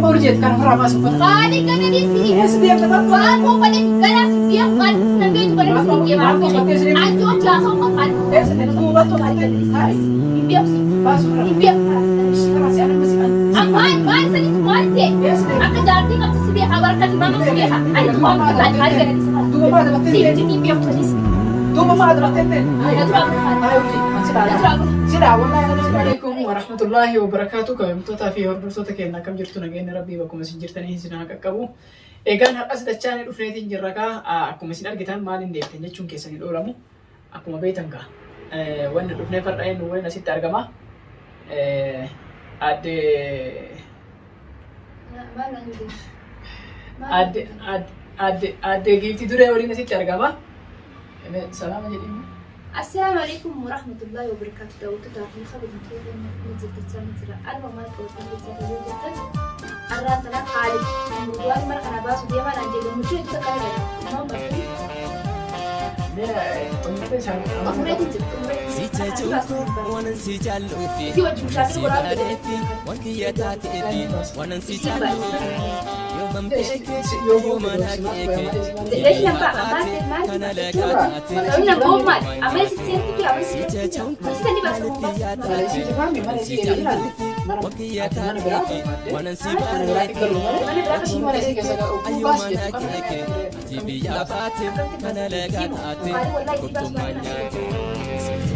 urjit kan berapa sempat. Kali kan di sini. Setiap tempat Aku pada ganas dia kan nabi itu pada sini dia aku. Ayo jangan makan. setiap tempat tuh kali hari. Dia sih. Basura. Dia Masih ada masih ada. aman, man sini kuarti. Aku jadi nggak bisa dia kabar kan mama dia. Ayo tuh aku kan hari kan di sana. Dua mah ada Sini batin. jadi dia tulis. Dua mah ada batin. Ayo tuh aku kan. Ayo urjit. Masih ada. Sida wallahi Assalamualaikum warahmatullahi wabarakatuh. Kabajamtoota fi hordoftoota keenya akkam jirtu nageenya rabbii bakkuma isin jirtanii isin haa qaqqabu. Egaan har'as dachaanii dhufneetiin jirra kaa akkuma isin argitan maaliin deemtan jechuun keessan hin oolamu. Akkuma beektan kaa wanni dhufnee fardha'een nu waliin asitti argama. Adde giiftii duree waliin asitti argama. Salaama jedhima. السلام عليكم ورحمة الله وبركاته. دعوت تعرفين خبر مكتوب نزل تسمع ترى أنا ما أقول لك تسمع جدا. أنا ترى خالد. والله مرة أنا باس ودي ما نجيب مشي تكلم. ما بس. ليش نبغى أنا بومات أمي سيرتي كي أمي سيرتي بس تاني بس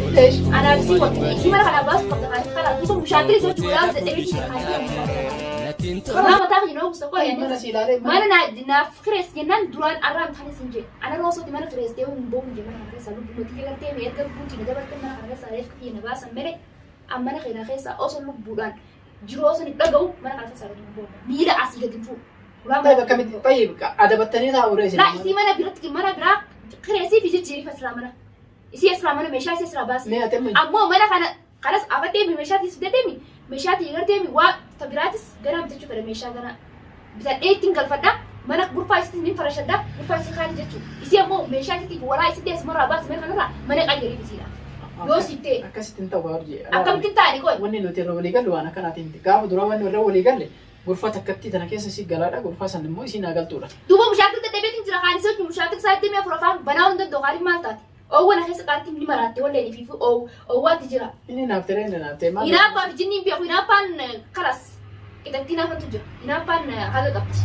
ليش أنا بسيبه في مرة أنا بس خلاص بس مشاكل يسوي ولا تدري ما تاخذ نوم سكوا يعني ما أنا نافكرس جنان دران أرام ثاني سنجي أنا روسو تمنا فريس ده ونبوم جماعة أنا سالو بمتي كلا تيم يركب بوتي ندبر كنا أنا سالف كي نباس أمري أما أنا خير خيسا أوصل لو بودان جرو أوصل نبلغو ما أنا سالف نبوم ميلا أسيق تنفو طيب ada batanya tahu udah sih. لا إسي ما أنا برت كمان برا خيرسي في جيري فسلامنا إسي أسلامنا مشى إسي سلاباس أمو ما أنا خلاص أبتدي بمشاتي سدتمي مشاتي يقدرتمي وا تبراتس جرام تشوف على مشا جرا بتاع تنقل فدا ما أنا غرفة إستنين فرشة دا غرفة خارج جتشو إسي أمو مشاتي تيجي وراي سدس مرة باس ما أنا ما أنا غيري بسيرة لو سيتة أكاسيت أنت وارجي أكم تنتاني كوي wanni nuti irra walii gallu waan akkanaati miti gaafa dura wanni irra walii galle gurfa takkatti tana keessa si galaadha gurfa san immoo isiin agaltuudha. دوبا مشاكل تدبيت انت رخاني سوتي مشاكل صارت دمي أفرفان بناون ضد دخاري مالتاتي أو أنا خيس قارتي مني مراتي ولا اللي فيفو أو وات جرا Inni naaf tere inni naaf tere maal? ينابا في جنين بيأخو ينابان خلاص كده تينا فتوجو ينابان هذا قبت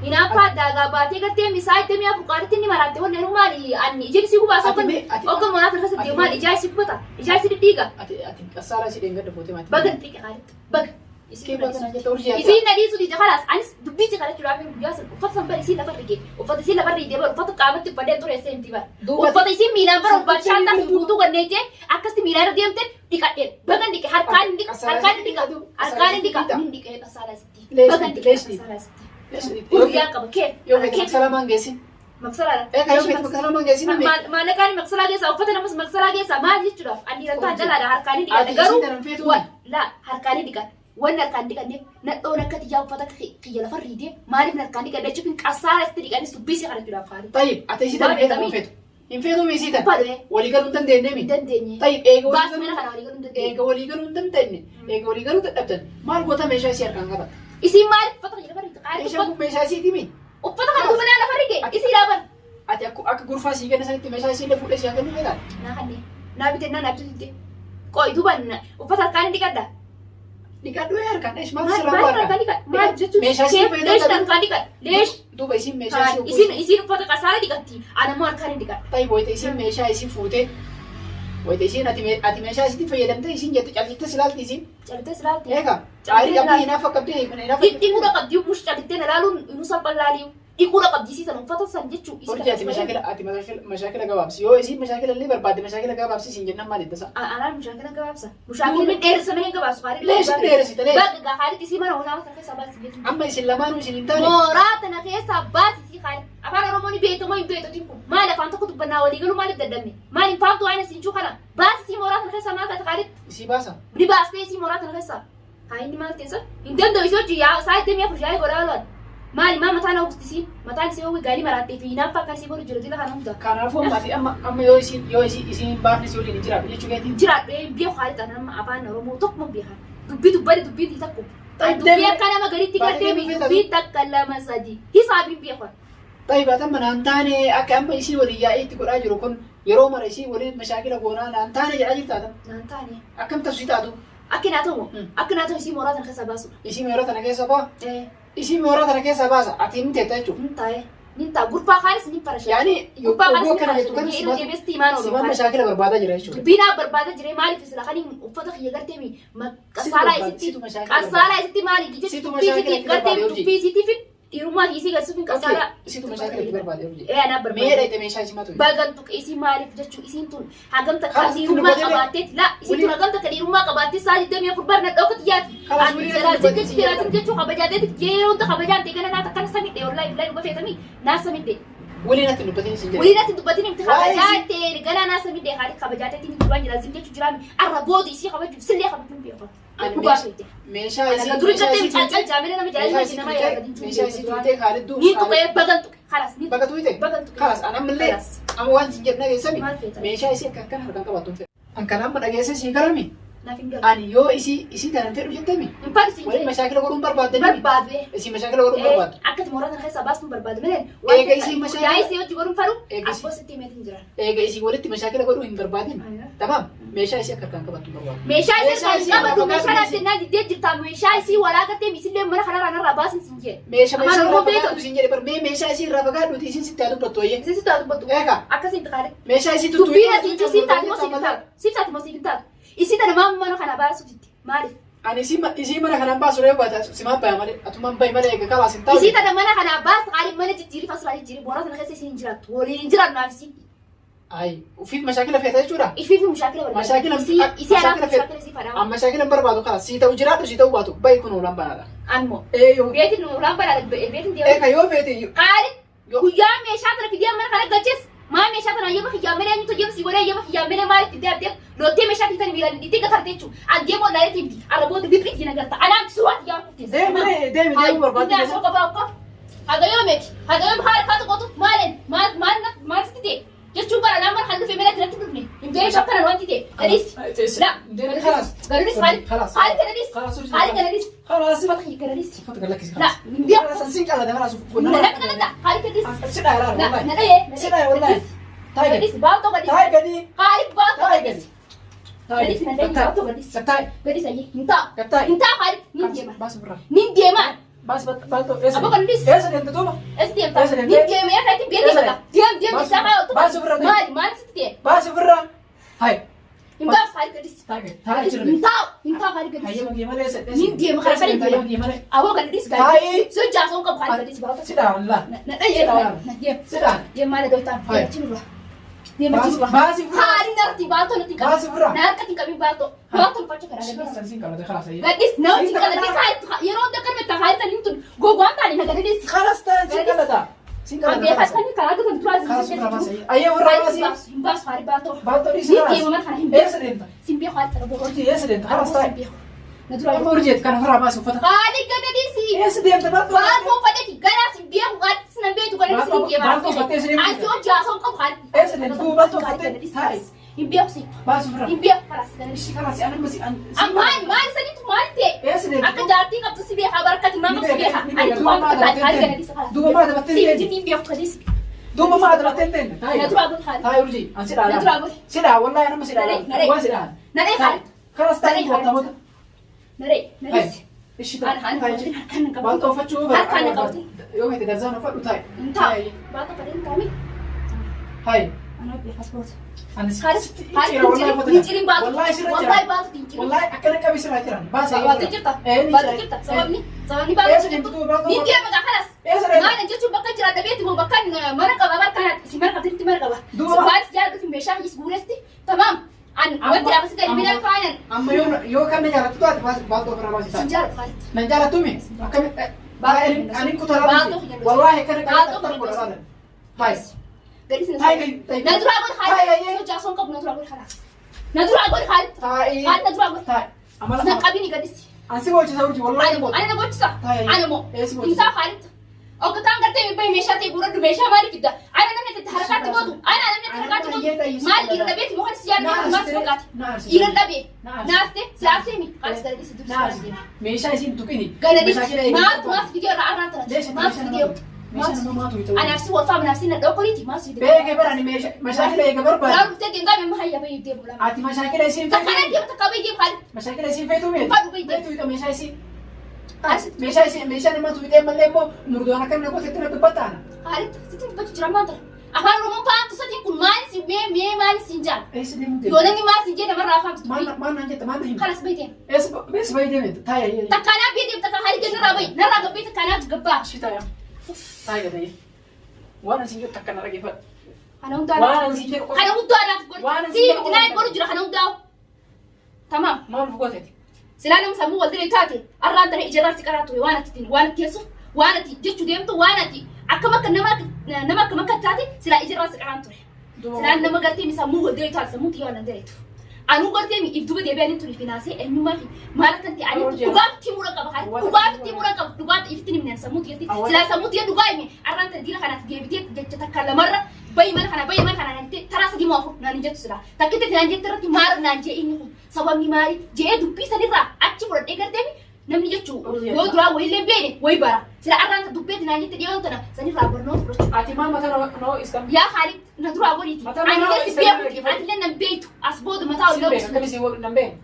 ينابا داغا باتي قرتي مساعد دمي أفو قارتي مني مراتي ولا نو مالي أني إجي سيكو باسا كن أو كم مناطق خاصة ديو مال إجاي سيكو بتا إجاي سيكو ديغا Ati kasara si dengar depote mati. بغن تيكي قارت بغن Kee bagan aja tahu dia. إذا ندي سودي خلاص أنا دبيتي خلاص تلعب من بياسل وفتح سنبر يصير نفر رجال وفتح يصير نفر رجال وفتح قامت تبدأ تور إسم تبار وفتح يصير ميلان بر وبرشان ده بوتو قرنية أكست ميلان رديم تن ديكاتين بغن ديك هركان ديك هركان من ديك كسالة ستي بغن ديك كسالة ستي ويا كم كيف Yo kita masalah manggesin. مكسرة Kayo kita masalah manggesin ni. ما نكاني مكسرة جيسا وفتح نمس مكسرة جيسا ما جيت تروح أني رتاح جل على هركاني ديك لا هركاني ديك وانا كان ديك أني نتونا كتيجا وفتح كي يلا فريدي ما عرف نركاني كده شوفين كسالة ستي ديك أني سبيسي خارج تروح خارج طيب أتى سيدا مفيد مفيد. مفيد وميسيدا. بدو ولي قالوا تن ديني. دندني طيب إيه قولي بس من خنا ولي قالوا دندني إيه قولي تن ديني. إيه قولي قالوا تبتن. ما القطة ماشى سير كان قبل. isi mar fatah jila farid qari إيش أبو ماشى سيدي مين؟ uffata kan dumana la farige isi laban Ati aku gurfa sih kan santi mashah sih lefu sih kan ni kan. na kanne na biten na bitite koy duban uffata kan dikada Nikah dua ya kan? Ish ma mas ma selalu kan dikad ma jetu Mesha sih faida lesh tadi. dan kan dikad lesh Tu bayi sih mashah sih. isin uffata kasara dikati ana mar kan dikad Tapi boy tu sih mashah sih fute. Boy tu sih ati mashah sih faida dan tu sih jatuh jadi tu selalu tu sih. chalite salati Ya kan? Air kapi ina fakap dia ikut ina fakap. ikura qad mush chalite na lalu nusa ballali ikura qad jisi san uffata san jechu Orji ati mashakil gabab sih. Yo isi mashakil li berbadi mashakil gabab sih sinjana mal itu sah. ana mushakil gababsa mushakil min ersa men gabas qari Lesh lesh itu lesh. bag ga khali isi mana wala ta sabas bitu Amma isi lamanu isi nintani. Morata na kesa basi si khali afara romoni beto mo beto timpo mala fanta kutu bana wali galu mali dadami mali famtu ana sinju kana basi si morata na kesa ma ka khali Isi basa. di basi si morata na kesa hay ni mal tesa indendo iso ji ya sai temia fujai goralon mali ma mata na ustisi mata ni sewi gali marate fi na fakar si boru jurodi la kana mda Karena aku mati amma yo isi bahni sih udah dijerat. Dia juga itu. jira be bi khali tan ma afana romo tok mo bi ha dubbi dubbari dubbi ti takko دبي كان ما قريت تقدمي بيتك كلام سدي حسابي بيخون طيب أتمنى أن تاني أكمل شيء وليا تقول أجر كن يروم رئيسي ولي مشاكل قونا أن تاني جاي تادا أن تاني أكم تسويتادو أكناتو يسي مرات الخساباسو يسي مرات أنا كيسا با إيه يسي مرات أنا كيسا باسا أتيم تتاجو نتا غرفة خالص نفرش يعني غرفة خالص نفرش يرو دي بستي مانو سيمان مشاكل بربادة جريشو بينا بربادة جري مالي في سلاخاني وفتح يغرتمي ما قصارا يستي قصارا يستي مالي جيجي في غرتمي في سيتي في يروما هيسي غسوفين قصارا سيتو مشاكل بربادة إيه أنا بربادة ميرا يتمشى سيماتو باغنتك إيسي مالي فجتشو إيسين تون هاجم تكادي يروما قباتت لا إيسين تون هاجم تكادي يروما قباتت سالي دمي فربارنا دوكت ياتي أنا سيراسي كتشو خبجاتي جيرون تخبجاتي كنا ناتكنا سميت والله بلاي وبفتمي ناس سميت ولينا تنبتين سنجري ولينا تنبتين امتخاباتي رجالا ناس من ده خارج خبجاتي تيجي تبان لازم تيجي تجرامي الربود يصير خبج سلي خبج بيقول أنا مباشرة ميشا أنا دوري جتة متعجل جامعنا أنا مجالي ما جينا ما يلا ميشا سيتوتي خالد دو نيتو كير بدنتك خلاص نيتو بقتويتك خلاص أنا من ليه أنا وان سنجرنا جيسامي ميشا يصير كأكن هركان كباتون في أن كلام من أجهزة سيكرامي أنا يو إيسي كان ترى جتامي ولا مشاكل قولون برباد إيسي مشاكل قولون برباد أكيد مرات أنا خايس أباس برباد منين إيسي مشاكل يا إيسي وتجي قولون فارو أبوس التيمة تنجرا إيسي ولدت مشاكل قولون بربادين تمام ميشا يصير كأكن كباتون برباد ميشا يصير كباتون ميشا نادينا دي جتا ميشا يصير ولا كتير ميسي ليه مرة خلاص أنا رباس نسنجر ميشا رفقات نسنجر بر ميشا يصير رفقات نتيجة ستادو بتويه ستادو بتويه إيه أكاسين تكاري ميشا يصير تبينا سيجو سيفتات موسيقى isi tana mama mano kana basu titi mali ani isi mana kana basu re bata sima ba mali atuma bay mali ga kala sinta isi tana mana kana bas qali mana jiri fasra jiri borat na khasi sin jira toli jira nafsi اي وفي مشاكل في تجورا في مشاكل ولا مشاكل isi ana مشاكل سي فدا اما مشاكل بربادو خلاص سيتا وجرا سيتا وباتو باي كونو لامبانا انمو ايو بيت نو لامبانا بيت دي اي كيو بيتي قال كيا مي شاطر في دي من خلق جس ما مي شاطر يوم خيامنا انت جيب سي ولا يوم خيامنا ما تدي لو تي مي شاطر تاني ميلان دي كترتيچو اجيبو لا يتي على بود بيبريت ينغرت انا سوات يا دايما بربادو يا سوق باوكو هذا يوم حركات قطو مالن ما تتي جت برا لما خلوا في بلد رتبني يمكن شكرا لو انت تي لا خلاص خلاص خلاص بخي كريس فتك لك لا ندي خلاص سيك على ده خلاص لا هاي كريس سيدا والله لا ايه سيدا والله تاي كريس باوتو كريس تاي غدي هاي باوتو تاي كريس غدي كريس ندي باوتو كريس تاي كريس اي انت هاي نيندي ما بس بالتو ايش ابو كريس ايش انت دوما نيندي ما فاتي بيدي ديم بس ما ستي بس برا هاي انت هاي كريس انت هاي كريس هاي ما يمر ايش نيندي ما خلفني ابو كريس هاي سو جاسون كم هاي كريس باوتو سيدا والله سيدا يا مال دوتا dia macam basi hari nanti bato nanti basi bro nak keting kami bato bato pacu kan ada kalau dah kelas aja gadis now jika nanti kait ya roda kan meta kait tadi itu gogoan tadi nak gadis kelas tadi singkala dah singkala dia kan ni kalau tu terus kelas ayo bro masih bas hari bato di sini dia memang kan sedent simpia kait terus orti sedent kelas tadi natural urjet kan fara masuk foto kali gadis sedent bato bato pada tiga simpia kait senambe tu kan simpia bato ayo jason kau kait sedent tu bato hai impia sih bas bro impia kelas gadis kelas anak masih aman sani tu mante sedent akan jati kap tu sibia kabar kat mama sibia ani tu mama hari gadis dua ma ada batin sih jadi impia gadis dua ma ada batin natural hari hai urji ansida natural sida wallahi ana masih ada gua sida nare hari kelas tadi buat tamu nare ايش ده انا كان بالطو فتشو كان قبضي يوم تجزانا فدو تاي انت بالطو فدين كامي هاي انا باسبورت انا خالص نجرين بالطو والله بالطو تنجرين والله اكلك كبي سرا تران باس بالطو جبتا بالطو جبتا سببني بالطو نيجي بقى خلاص ما انا جيت بقى جرا دبيت مو بقى مرقه بقى كانت سمر قدرت مرقه بس جالك في مشاه يسبورستي تمام أنا ودي أبغى سكري من الفاينل. أما يو كم نجارة تطلع تبغى بالطو فرا باس. سنجار خالد. نجارة تومي. كم أنا كنت رابط. والله كان بالطو خالد. هاي. هاي. ندرا أقول خالد. سو جاسون كم ندرا أقول خلاص. ندرا أقول خالد. هاي. خالد ندرا أقول. هاي. نقابيني قديس. أنا سويت والله. أنا مو. أنا نقول صح. أنا مو. أنت خالد. Ogataan gartee mi bayi meeshaa ta'e gurra meeshaa maaliif fidda? Ana namni itti harkaatti gootu. Ana namni itti harkaatti gootu. Maal dhiira dhabeeti muka si yaadne maas fakkaate. Dhiira dhabee. Naaste siyaasee mi? Anis galadii si dursi. Meeshaa isiin tuqini. Galadii maal maas vidiyoo irraa arraan ta'a. Maas vidiyoo. Ana si wafaam naaf si na dhokoriiti maas vidiyoo. Beeke barani mashaakila eega barbaada. Yaa dhuftee deemtaa mee mahayya bayi deemu lama. Ati mashaakila isiin feetu. Takkana deemu takka bayi deemu haali. Mashaakila isiin feetu mee? Fadhu bayi deemu. Feetu meeshaa isiin. Meeshaa nama tuutee mallee immoo murdoon akka inni qotetti na dubbataana. Haalitti sitti dubbatu jira maanta. Afaan Oromoo faantu sadii kun maali si mee maali si hin jaan? Eessa deemu deemu? Yoo namni maal si jee namarraa faamtu. Maal naan jette maal na himu? Kanas bayi deemu. Eessa bayi deeme? Taaya. Takkaanaa bayi deemu takka haali gannarraa bayi. Narraa gabbee takkaanaatu gabbaa. Shi taaya. Taaya ta'e. Waan asiin jettu akka na dhageeffadhu. Kana hundaa Waan asiin jedhu qofa. kana hundaa naaf godhu. Si bitinaa godhu jira kana hundaa. Tamaam. Maal fugooteti? Silaa nama sammuu wal diree taate arraan tana ijarraa si qaraa ture waan ati waan ati teessuuf waan ati jechuu deemtu waan ati akkam akka nama akkam akka taate silaa ijarraa si qaraan ture. Silaa nama gartee mi sammuu wal diree taate sammuu xiyyaa waan direetu. Anuu gartee mi if duba deebi'anii turi finaasee eenyummaa fi maal akka ta'e ani dhugaatti mura qaba haali dhugaatti mura qaba dhugaatti iftiin himneen sammuu xiyyatti silaa sammuu xiyya dhugaa hime arraan tana diina kanaaf deebitee jecha takka lamarra bayi mana kana naan jettee taraa sadii moo afur naan jettu silaa takkitti naan jette irratti maal naan jee inni kun sababni maali jee dubbii sanirraa achi fudhadhee gartee namni jechuu yoo duraa wayillee beene way bara sila arraan dubbeeti naan jette dhiyoon tana sanirraa barnoota fudhachuu. Ati maal mataa noo iskan? Yaa haali na duraa godhiiti. Ani lees beeku ati nan beektu as booda mataa ol lawus. Akkamisii nan beeku.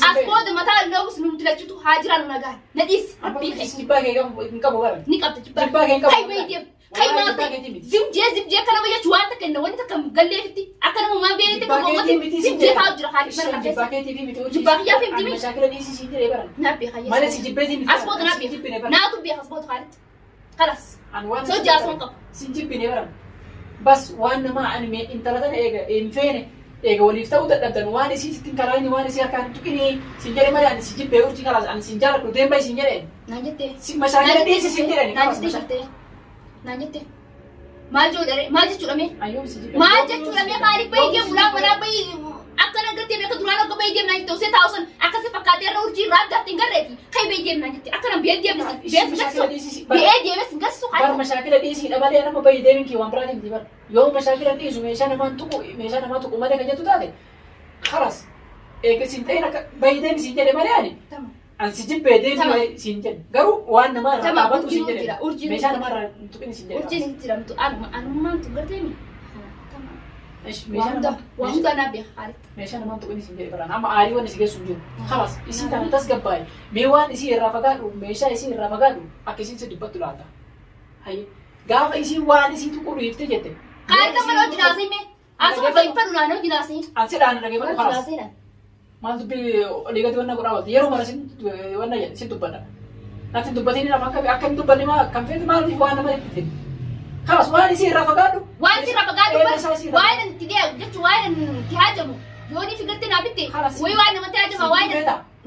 As booda mataa ol lawus numti lachuutu haa jiraan nagaan na dhiisi. Jibbaa kee hin qabu bara. Ni qabda jibbaa. Jibbaa kee hin qabu. Kai bayi deemu. Kai maata zimjee kana ma jechuun waan takka wanti takka galleefitti akka nama uumaan beekte kan uummati zimjee taa'u jira haali bara Jibbaa keessa. keetii fi miti Jibbaa kiyyaa fi miti. Mashaakila dhiisii siin jedhee bara. Naabbii hayya. Malee si jibbeetii miti. As booda naabbii. Naatu beeka as booda haalitti. Kalas. An waan Soo jaasoo qabu. sin jibbine bara. Bas waan nama ani intala tana eega hin feene eega waliif ta'uu dadhabdan waan isii sittiin karaa inni waan isii harkaan tuqinii sin jedhe malee ani si jibbee urjii kalaas ani sin jaaladhu deemba sin jedheen. Naan jettee. Mashaakila dhiisii sin jedheen. Naan jettee. Naan jettee. Maal jechuudha maal jechuudha mee? Ayyoom si jibbee. Maal jechuudha mee maaliif bayi deemu laa manaa bayi akkana gartee beeka duraan akka bayi deemu naan jettee osoo taa'u sun akkasi fakkaatee irra urjii irraa addaatti hin garreefi kai bayi deemu naan jettee akkana biyee deemesi biyee deemesi gassu Bar mashaakila dhiisii dhabalee nama bayi deemin kii waan biraatiin miti bara. Yoo mashaakila dhiisu meeshaa namaan tuqu malee kan jettu taate karas eega sin ta'in akka bayi deemi sin jedhe malee ani. An si jibbee deemi sin jedhe garuu waan namaa irraa dhaabatu sin jedhe meeshaa namaa irraa hin tuqin sin jedhe. urjiin itti jiramtu anummaan tu gartee mi? Meeshaa namaa Waa hundaa naa beeka haalitti. meeshaa namaan tuqin sin jedhe bara amma aarii waan isii geessu hin jiru. Kalas isii kana tasgabbaa'e mee waan isii irraa fagaadhu meeshaa isii irraa fagaadhu akka isiin si dubbattu laata. Hayye gaafa isiin waan isii tuquu dhiifte jette. Qaarri kan mana hojii naasii mee? Asuma fayyifadhu naannoo hojii naasii. An sidhaan dhageeffadhu Hojii kalas. naasii dhaan. Maal dubbii oliigatti wanna godhaa walti yeroo mara sin dubbadha. Natti hin dubbatiin nama akka hin dubbanne maa kan feetu maaliif waan nama itti kalas waan isii irraa fagaadhu. Waan sirra fagaadhu waan itti deemu jechuun waan itti haajamu yoo ni figartee naa bitte wayii waan namatti haajama waan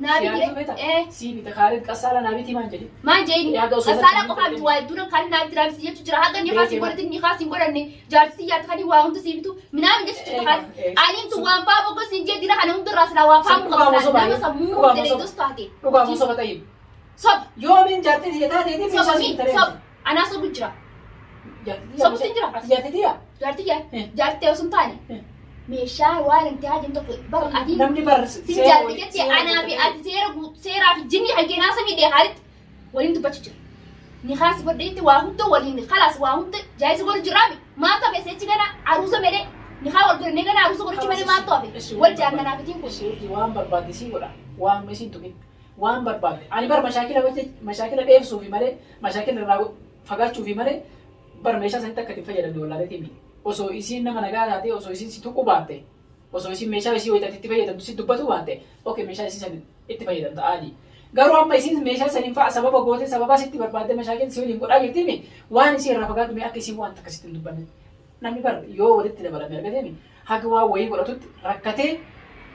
naa bitte si bita kaarin qasaala naa biti maan jedhi. maan jeeni qasaala qofaa bitu waa dura kan naa bitti raabsi jechuun jira haga ni haasi godhate ni haasi godhanne jaarsi yaata kan waa hunda si bitu minaan jechuun kan aniin tu waan paa bogo sin jee dira kana hunda raasna waa paa muka nama sammuu deleedos taate. Dhugamu soba ta'in. Sob Yoomiin jaartii si taatee fi meeshaa si taree. sob anaa sobu jira. Sobti jira. Ati jaartii yaa? Jaartii osoo hin taane meeshaa waan itti haajam tokko bara ati Namni bar sin jaartii jettee anaa fi ati seeraa fi jinni hageenaa samii dhee haalitti waliin dubbachuu jira. Ni haasi godheetti waa hunda waliin kalaas waa hunda jaayisi godhu jiraabi maa ta'e seechi gana aruusa medee ni haa wal godhannee gana aruusa godhachuu malee maa ta'e wal jaannanaa fitiin kun. Ishee waan barbaadde si godha waan meeshiin tuqin waan barbaadde ani bar mashaakila dheebsuufi malee mashaakila irraa fagaachuufi malee bar meeshaa sanitti akka itti fayyadamne wallaalee miti. Osoo isiin nama nagaa taate osoo isiin si tuqu baatte osoo isiin meeshaa isii wayitatti itti fayyadamtu si dubbatu baatte oke meeshaa isii san itti fayyadamta aadii. Garuu amma isiin meeshaa saniin fa'a sababa goote sababa sitti barbaadde mashaakila si waliin godhaa jirtimi waan isii irraa fagaatu akka isiin waan takka sitti hin dubbanne. Namni bar yoo walitti dabalame argatemi haga waa wayii godhatutti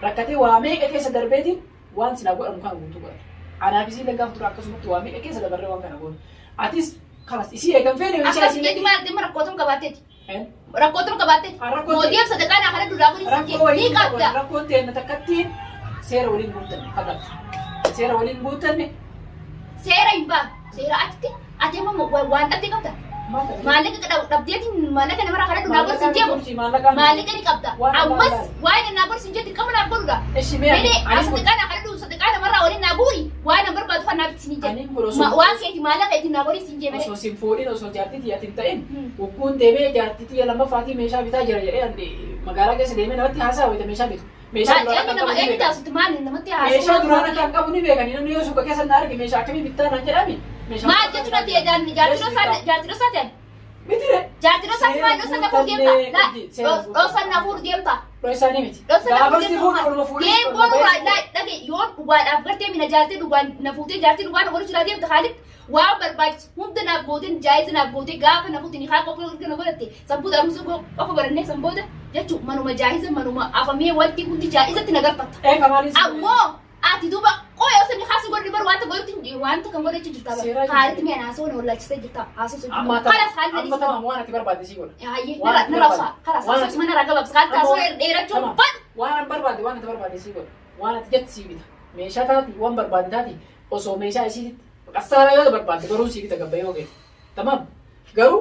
rakkatee waa meeqa keessa darbeetiin waan silaa godhamu kana guutuu godhata. Anaaf isii laggaaf tura akkasumatti waa meeqa keessa dabarree waan kana goonu. Atis kalas isii eegan feene meeshaa isii. Akkasitti maal rakkootum qabaateeti. Rakkootum qabaateeti. Mootii sadaqaa naa kana duraa godhi ni qabda. Rakkoon ta'e takkattiin seera waliin guuttanne fagaata. Seera waliin guuttanne. Seera hin baa. Seera ati amma waan dhabde qabda. Maallaqa dhabdeeti maallaqa namarraa kadhadhu naa gorsi hin jeemu. Maallaqa ni qabda. Ammas waa'ee naa gorsi hin jeetti qabu naa godhudha. Fedhee sadaqaa naa kadhadhu sadaqaa namarraa waliin naa guuri waan nan barbaadu kan naaf isin hin jedhu. Waan keeti maallaqa itti naa godhi isin jeemee. Osoo sin fuudhin osoo jaartitii ati hin ta'in gugguun deemee jaartitii lammaffaatii meeshaa bitaa jira jedhee magaalaa keessa deemee namatti haasaa wayita meeshaa bitu. Meeshaa duraan kan qabu ni beekani namni yoo suuqa keessa na arge meeshaa akkamii bittaa naan jedhami. Maal jechuudha jaartiroo isaati Mitire. Jaartiroo isaati maal dhoosan na fuudhu deemta? Dhoosan na fuudhu deemta? Dhoosaanii miti. Gaafarsi fuudhu geemboon dhage yoo dhugaadhaaf gartee mina jaartee dhugaan na fuutee jaartee dhugaan na godhu jira deemta Khaalid waan barbaachisu hunda naaf gooteen jaayizi naaf gootee gaafa na fuutiin haa qofa na godhatte sammuu dhaamsuu qofa barannee sanbooda jechuun manuma jaayiza manuma afamee wanti hundi jaayizatti na garfatta. Ammoo ati duuba qoyoo sani haasi godhi bar wanta godhutti wanta kan godhachi jirta bara Khaalid mi'a naasoo na wallaalchisee jirta haasoo sun kalas Khaalid amma tamam waan ati barbaadde si godha. Hayyee na raawsa kalas haasoo mana raga babs Khaalid taasoo dheerachuun ban waan barbaadde waan ati barbaadde si godha waan ati jetti si bita meeshaa taati waan barbaadde taati osoo meeshaa isiitti qasaala yoo barbaadde garuu si bita gabba yoo geesse tamam garuu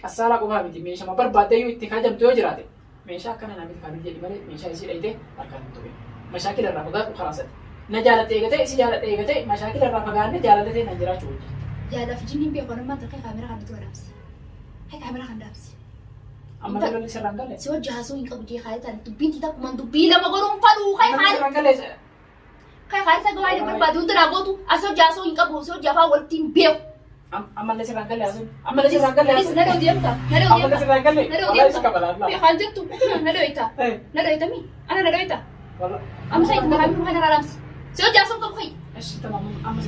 qasaala qofaa miti meeshaa barbaadde yoo itti kaajamtu yoo jiraate meeshaa akkana namatti kaanii jedhi malee meeshaa isii dhayitee harkaan hin tuqe mashaakila irraa fagaadhu karaa sadi. Na jaalatee eegatee isi jaalatee eegatee mashaakila irraa fagaanne jaalatee na jiraachuu hojii. Jaalaaf jinniin beeku nama takka kaameraa kan tura dhaabsi. Hai kaameraa kan dhaabsi. Amma lolli sirraan galee. Si hojii haasoo hin qabu jee Khaalid taate dubbiin tiita kumaan dubbii lama godhuun fadhu kai Khaalid. Sirraan galee. Kai Khaalid ta'a gawaa barbaadu hundi naa gootu as hojii haasoo hin qabu si hojii afaan walitti hin beeku. Ammallee sirraan galee haasoo. Ammallee sirraan galee haasoo. Na dhawuu deemta. Na dhawuu deemta. Ammallee sirraan galee. Na dhawuu deemta. Khaalid jettu na dhawita. Na dhawita mi? Ana na dhawita. Amma sai kuma kan raramsi. Si hojii haasoo hin qabu kai. Eshi tamam amma